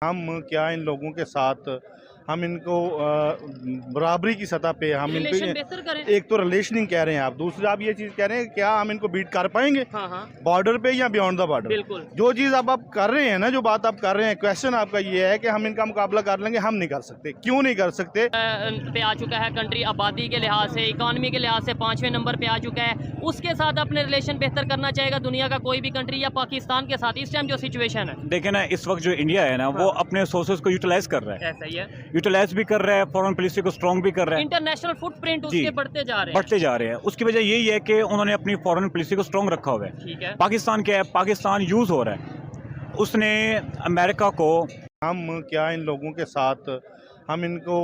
हम क्या इन लोगों के साथ हम इनको बराबरी की सतह पे हम इन रिलेशन पे बेहतर करें। एक तो रिलेशनिंग कह रहे हैं आप, दूसरा आप ये चीज़ कह रहे हैं क्या हम इनको बीट कर पाएंगे हाँ, हाँ, बॉर्डर पे या बियॉन्ड द बॉर्डर। बिल्कुल। जो चीज़ अब आप कर रहे हैं ना, जो बात आप कर रहे हैं, क्वेश्चन आपका ये है कि हम इनका मुकाबला कर लेंगे, हम नहीं कर सकते। क्यों नहीं कर सकते? पे आ चुका है कंट्री, आबादी के लिहाज से, इकॉनमी के लिहाज से 5वें नंबर पे आ चुका है। उसके साथ अपने रिलेशन बेहतर करना चाहेगा दुनिया का कोई भी कंट्री या पाकिस्तान के साथ इस टाइम जो सिचुएशन है? देखें ना, इस वक्त जो इंडिया है ना, वो अपने सोर्सेज को यूटिलाइज कर रहा है, ऐसा ही है। यूटिलाइज भी कर रहा है, फॉरेन पॉलिसी को स्ट्रॉन्ग भी कर रहा है, इंटरनेशनल फुटप्रिंट जी उसके बढ़ते जा रहे हैं। बढ़ते जा रहे हैं। उसकी वजह यही है कि उन्होंने अपनी फॉरेन पॉलिसी को स्ट्रॉन्ग रखा हुआ है। ठीक है। पाकिस्तान क्या है, पाकिस्तान यूज हो रहा है। उसने अमेरिका को हम क्या इन लोगों के साथ हम इनको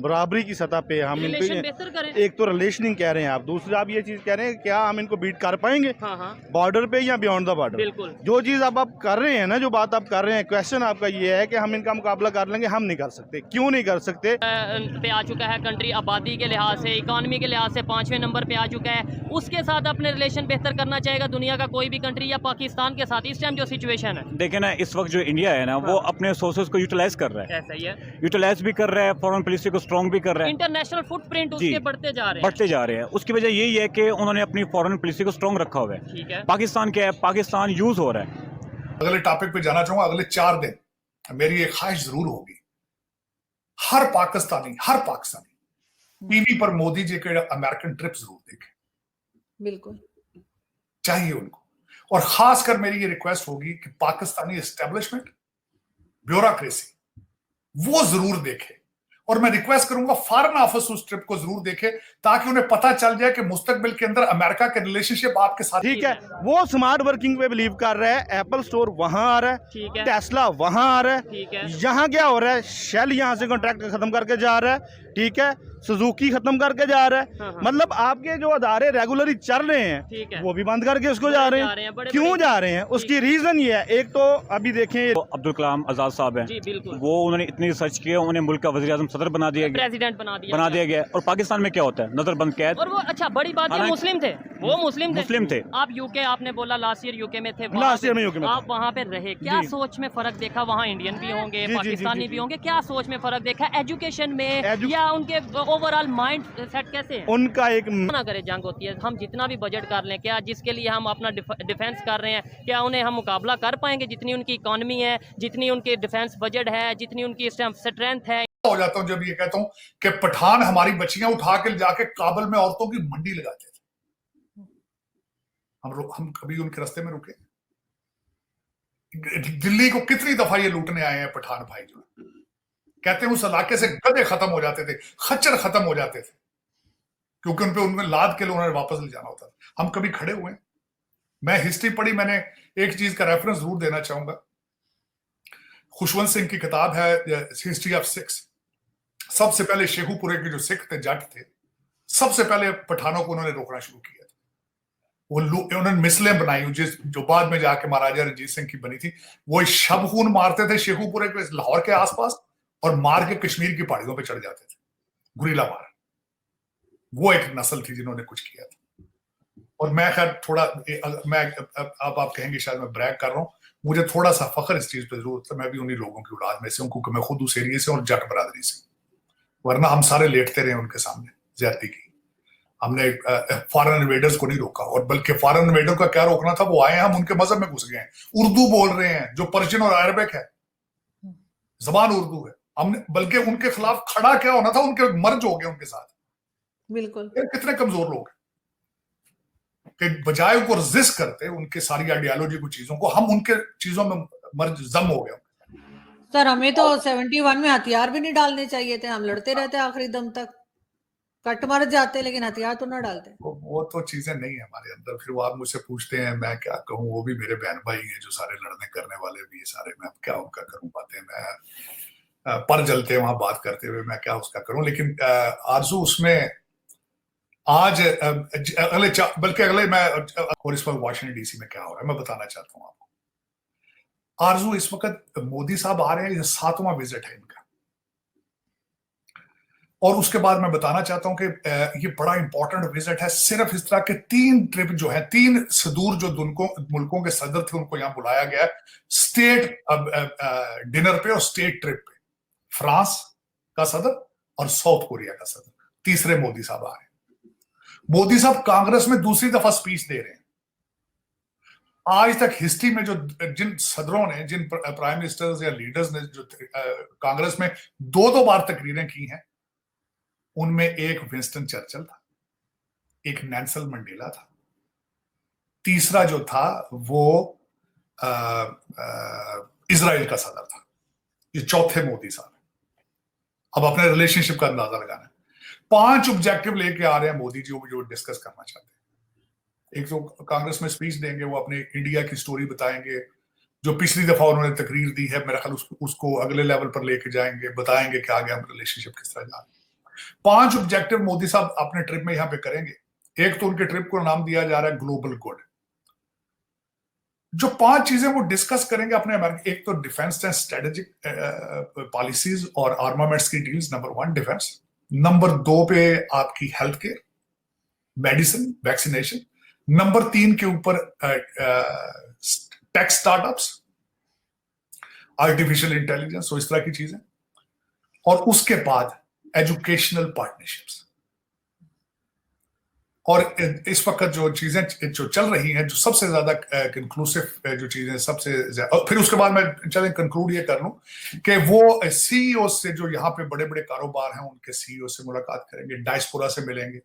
बराबरी की सतह पे हम इन रिलेशन पे बेहतर करें। एक तो रिलेशनिंग कह रहे हैं आप, दूसरा आप ये चीज़ कह रहे हैं क्या हम इनको बीट कर पाएंगे हाँ, हाँ, बॉर्डर पे या बियॉन्ड द बॉर्डर। बिल्कुल। जो चीज़ अब आप कर रहे हैं ना, जो बात आप कर रहे हैं, क्वेश्चन आपका ये है कि हम इनका मुकाबला कर लेंगे, हम नहीं कर सकते। क्यों नहीं कर सकते? पे आ चुका है कंट्री, आबादी के लिहाज से, इकॉनमी के लिहाज से 5वें नंबर पे आ चुका है। उसके साथ अपने रिलेशन बेहतर करना चाहेगा दुनिया का कोई भी कंट्री या पाकिस्तान के साथ इस टाइम जो सिचुएशन है? देखें ना, इस वक्त जो इंडिया है ना, वो अपने सोर्सेज को यूटिलाइज कर रहा है, ऐसा ही है। यूटिलाइज भी कर रहा है, फॉरेन पॉलिसी को स्ट्रॉन्ग भी कर रहा है, इंटरनेशनल फुटप्रिंट जी उसके बढ़ते जा रहे हैं। बढ़ते जा रहे हैं। उसकी वजह यही है कि उन्होंने अपनी फॉरेन पॉलिसी को स्ट्रॉन्ग रखा हुआ है। ठीक है। पाकिस्तान क्या है, पाकिस्तान यूज हो रहा है। अगले टॉपिक पे जाना चाहूंगा। अगले 4 दिन मेरी एक ख्वाहिश जरूर होगी, हर पाकिस्तानी टीवी पर मोदी जी के अमेरिकन ट्रिप जरूर देखे, बिल्कुल। चाहिए उनको। और खासकर मेरी ये रिक्वेस्ट होगी कि पाकिस्तानी एस्टेब्लिशमेंट, ब्यूरोक्रेसी वो जरूर देखे। और मैं रिक्वेस्ट करूंगा फॉरेन ऑफिस उस ट्रिप को जरूर देखे, ताकि उन्हें पता चल जाए कि मुस्तकबिल के अंदर अमेरिका के रिलेशनशिप आपके साथ। ठीक है, वो स्मार्ट वर्किंग पे बिलीव कर रहा है। एप्पल स्टोर वहां आ रहा है, ठीक है। टेस्ला वहां आ रहा ठीक है। है। यहाँ क्या हो रहा है? शेल यहाँ से कॉन्ट्रैक्ट खत्म करके जा रहा है, ठीक है, सुजुकी खत्म करके जा रहा है। हाँ, हाँ। मतलब आपके जो अदारे रेगुलरली चल रहे ठीक है। हैं, वो भी बंद करके उसको जा रहे हैं। बड़े क्यों बड़े- जा रहे हैं? उसकी रीजन ये है, एक तो अभी देखें तो अब्दुल कलाम आज़ाद साहब जी, हैं, बिल्कुल। वो उन्होंने इतनी रिसर्च किया, उन्हें मुल्क का वज़ीर आज़म सदर बना दिया गया, प्रेसिडेंट बना दिया गया। और पाकिस्तान में क्या होता है, नजरबंद कैद। और वो अच्छा बड़ी बात है, हालांकि- मुस्लिम थे, वो मुस्लिम थे। थे। आप यूके, आपने बोला लास्ट ईयर यूके में थे, लास्ट ईयर में यूके में आप वहाँ पे रहे, क्या जी। सोच में फर्क देखा? वहाँ इंडियन भी होंगे, जी, जी, पाकिस्तानी जी, भी जी। होंगे, क्या सोच में फर्क देखा? एजुकेशन में या उनके ओवरऑल माइंड सेट कैसे है? उनका एक ना करे जंग होती है, हम जितना भी बजट कर लें, क्या जिसके लिए हम अपना डिफेंस कर रहे हैं, क्या उन्हें हम मुकाबला कर पाएंगे? जितनी उनकी इकोनॉमी है, जितनी उनकी डिफेंस बजट है, जितनी उनकी स्ट्रेंथ है। हो जाता हूं जब ये कहता हूं कि पठान हमारी बच्चियां उठा के जाके काबुल में औरतों की मंडी लगाते थे। हम कभी उनके रास्ते में रुके? दिल्ली को कितनी दफा ये लूटने आए हैं पठान भाई, जो कहते हैं उस इलाके से गधे खत्म हो जाते थे, खच्चर खत्म हो जाते थे, क्योंकि उनमें लाद के लिए उन्हें वापस ले जाना होता था। हम कभी खड़े हुए? मैं हिस्ट्री पढ़ी, मैंने एक चीज का रेफरेंस जरूर देना चाहूंगा। खुशवंत सिंह की किताब है हिस्ट्री ऑफ सिख्स। सबसे पहले शेखुपुरे के जो सिख थे, जट थे, सबसे पहले पठानों को उन्होंने रोकना शुरू किया था। उन्होंने मिसलें बनाई, जो बाद में जाके महाराजा रंजीत सिंह की बनी थी। वो शब खून मारते थे शेखुपुरे के, लाहौर के आसपास, और मार के कश्मीर की पहाड़ियों पे चढ़ जाते थे, गुरीला मार। वो एक नस्ल थी जिन्होंने कुछ किया था। और मैं खैर थोड़ा, मैं अब आप कहेंगे शायद मैं ब्रैग कर रहा हूं, मुझे थोड़ा सा फख्र इस चीज पे जरूर होता है, मैं भी उन्हीं लोगों की औलाद में से हूं, क्योंकि मैं खुद उस एरिया से और जट बरादरी से। वरना हम सारे लेटते रहे उनके सामने ज्यादती की। हमने फॉरेन इन्वेडर्स को नहीं रोका, और बल्कि फॉरेन इन्वेडर का क्या रोकना था, वो आए, हम उनके मजहब में घुस गए हैं, उर्दू बोल रहे हैं, जो पर्शियन और अरबिक है, जबान उर्दू है। हमने बल्कि उनके खिलाफ खड़ा क्या होना था, उनके मर्ज हो गए उनके साथ। बिल्कुल। कितने कमजोर लोग कि बजाय उनको रेजिस्ट करते उनके सारी आइडियोलॉजी को, चीजों को, हम उनके चीजों में मर्ज जम हो गए। सर, हमें तो 71 में हथियार भी नहीं डालने चाहिए थे, हम लड़ते रहते आखिरी दम तक, कट मर जाते, लेकिन हथियार तो ना डालते। वो तो चीजें नहीं है हमारे अंदर। फिर वो आप मुझसे पूछते हैं, मैं क्या कहूँ, वो भी मेरे बहन भाई हैं जो सारे लड़ने करने वाले भी सारे, मैं क्या उनका करूँ बातें, मैं पर जलते हैं वहां बात करते हुए, मैं क्या उसका करूं। लेकिन आरजू उसमें आज अगले बल्कि अगले मैं, और इस वक्त वाशिंगटन डीसी में क्या हो रहा है मैं बताना चाहता हूं आपको। आरजू इस वक्त मोदी साहब आ रहे हैं, ये 7वां विजिट है इनका, और उसके बाद मैं बताना चाहता हूं कि ये बड़ा इंपॉर्टेंट विजिट है। सिर्फ इस तरह के 3 ट्रिप जो है, 3 सुदूर जो मुल्कों के सदर थे उनको यहां बुलाया गया है स्टेट डिनर पे और स्टेट ट्रिप पे। फ्रांस का सदर और साउथ कोरिया का सदर, तीसरे मोदी साहब आए। मोदी साहब कांग्रेस में दूसरी दफा स्पीच दे रहे हैं। आज तक हिस्ट्री में जो जिन सदरों ने, जिन प्राइम मिनिस्टर्स या लीडर्स ने जो कांग्रेस में 2-2 बार तकरीरें की हैं, उनमें एक विंस्टन चर्चिल था, एक नेल्सन मंडेला था, तीसरा जो था वो इजराइल का सदर था। ये चौथे मोदी साहब। अब अपने रिलेशनशिप का अंदाजा लगाना है। 5 ऑब्जेक्टिव लेके आ रहे हैं मोदी जी, जो डिस्कस करना चाहते हैं। एक तो कांग्रेस में स्पीच देंगे, वो अपने इंडिया की स्टोरी बताएंगे, जो पिछली दफा उन्होंने तकरीर दी है, मेरा ख्याल उसको अगले लेवल पर लेके जाएंगे, बताएंगे कि आगे हम रिलेशनशिप किस तरह जा रहे हैं। 5 ऑब्जेक्टिव मोदी साहब अपने ट्रिप में यहां पे करेंगे। एक तो उनके ट्रिप को नाम दिया जा रहा है ग्लोबल गुड। जो 5 चीजें वो डिस्कस करेंगे अपने अमेरिका, एक तो डिफेंस एंड स्ट्रेटेजिक पॉलिसीज और आर्मामेंट्स की डील्स, नंबर 1 डिफेंस। नंबर 2 पे आपकी health care, medicine, vaccination. Number 3 के ऊपर टेक स्टार्टअप्स, आर्टिफिशियल इंटेलिजेंस, इस तरह की चीजें। और उसके बाद एजुकेशनल पार्टनरशिप्स। और इस वक्त जो चीजें जो चल रही हैं, जो सबसे ज्यादा कंक्लूसिव जो चीजें सबसे ज्यादा, फिर उसके बाद मैं चलें कंक्लूड ये कर लूं कि वो सीईओ से, जो यहाँ पे बड़े बड़े कारोबार हैं, उनके सीईओ से मुलाकात करेंगे, डायस्पोरा से मिलेंगे।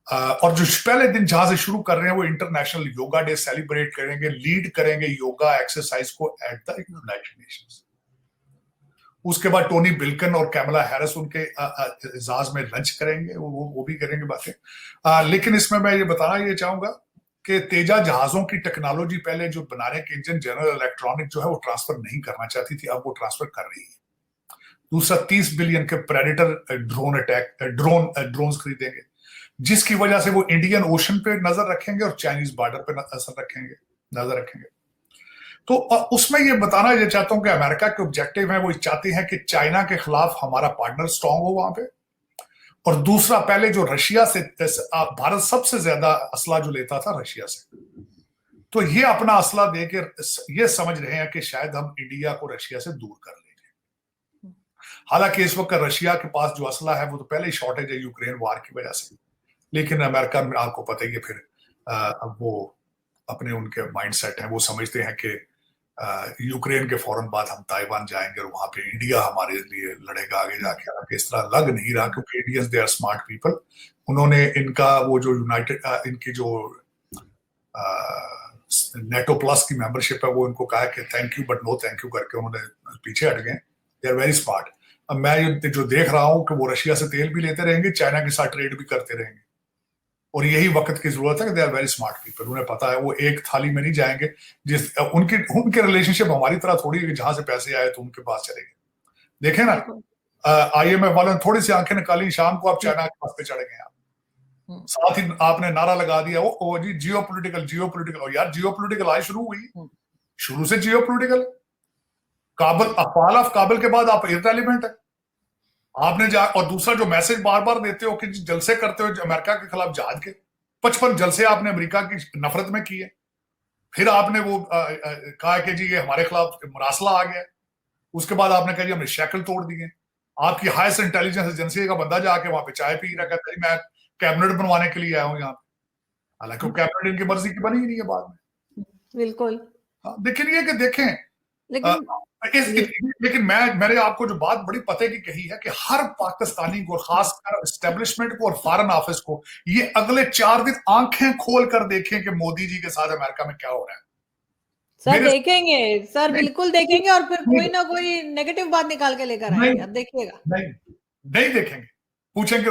और जो पहले दिन जहां से शुरू कर रहे हैं वो इंटरनेशनल योगा डे सेलिब्रेट करेंगे, लीड करेंगे योगा एक्सरसाइज को एट द यूनाइटेड नेशंस। उसके बाद टोनी बिल्कन और कैमला हैरिस उनके एजाज में लंच करेंगे, वो भी करेंगे बातें। लेकिन इसमें मैं ये बताना ये चाहूंगा कि तेजा जहाजों की टेक्नोलॉजी पहले जो बनाने के इंजन जनरल इलेक्ट्रॉनिक जो है वो ट्रांसफर नहीं करना चाहती थी, अब वो ट्रांसफर कर रही है। दूसरा 30 बिलियन के प्रेडेटर ड्रोन्स खरीदेंगे, जिसकी वजह से वो इंडियन ओशन पे नजर रखेंगे और चाइनीज बॉर्डर पे नजर रखेंगे। तो उसमें ये बताना ये चाहता हूं कि अमेरिका के ऑब्जेक्टिव है, वो चाहते हैं कि चाइना के खिलाफ हमारा पार्टनर स्ट्रांग हो वहां पे। और दूसरा, पहले जो रशिया से, भारत सबसे ज्यादा असला जो लेता था रशिया से, तो ये अपना असला देके ये समझ रहे हैं कि शायद हम इंडिया को रशिया से दूर कर लेंगे। हालांकि इस वक्त रशिया के पास जो असला है वो तो पहले ही शॉर्टेज है यूक्रेन वार की वजह से। लेकिन अमेरिका में आपको पता ही है, फिर अब वो अपने उनके माइंडसेट है, वो समझते हैं कि यूक्रेन के फौरन बाद हम ताइवान जाएंगे और वहां पे इंडिया हमारे लिए लड़ेगा आगे जाके। हालांकि इस तरह लग नहीं रहा, क्योंकि Indians they are smart people. उन्होंने इनका वो जो इनकी जो नेटो प्लस की मेंबरशिप है, वो इनको कहा कि thank you but no thank you करके उन्होंने पीछे हट गए। They are very smart. अब मैं जो देख रहा हूं कि वो रशिया से तेल भी लेते रहेंगे, चाइना के साथ ट्रेड भी करते रहेंगे, और यही वक्त की जरूरत है कि they are very smart people. उन्हें पता है वो एक थाली में नहीं जाएंगे। उनके रिलेशनशिप हमारी तरह थोड़ी है कि जहां से पैसे आए तो उनके पास चलेंगे। देखें ना, IMF वालों ने थोड़ी सी आंखें निकाली, शाम को आप चाइना के पास पे चढ़ गए। आप साथ ही आपने नारा लगा दिया ओ जी जियोपॉलिटिकल। यार जियोपॉलिटिकल आज शुरू हुई, शुरू से जियोपॉलिटिकल। काबुल के बाद आप इररिलेवेंट है आपने और दूसरा जो मैसेज बार बार देते हो कि जलसे करते हो अमेरिका के खिलाफ जहाज के, 55 जलसे आपने अमेरिका की नफरत में किए। फिर आपने वो कहा कि जी ये हमारे खिलाफ मरासला आ गया। उसके बाद आपने कहा जी हमने शैकल तोड़ दिए। आपकी हाईएस्ट इंटेलिजेंस एजेंसी का बंदा जाके वहां पे चाय पी रहा, कहता है मैं कैबिनेट बनवाने के लिए आया हूँ यहाँ पे। हालांकि वो कैबिनेट इनकी मर्जी की बनी ही नहीं है बाद में। बिल्कुल। लेकिन ये कि देखें, लेकिन मैंने आपको जो बात बड़ी पते की कही है कि हर पाकिस्तानी को, खासकर एस्टेब्लिशमेंट को और फॉरेन ऑफिस को, ये अगले 4 दिन आंखें खोल कर देखें कि मोदी जी के साथ अमेरिका में क्या हो रहा है। सर देखेंगे, सर बिल्कुल देखेंगे, और फिर कोई ना कोई नेगेटिव बात निकाल के लेकर आएंगे। अब देखिएगा। नहीं देखेंगे, पूछेंगे।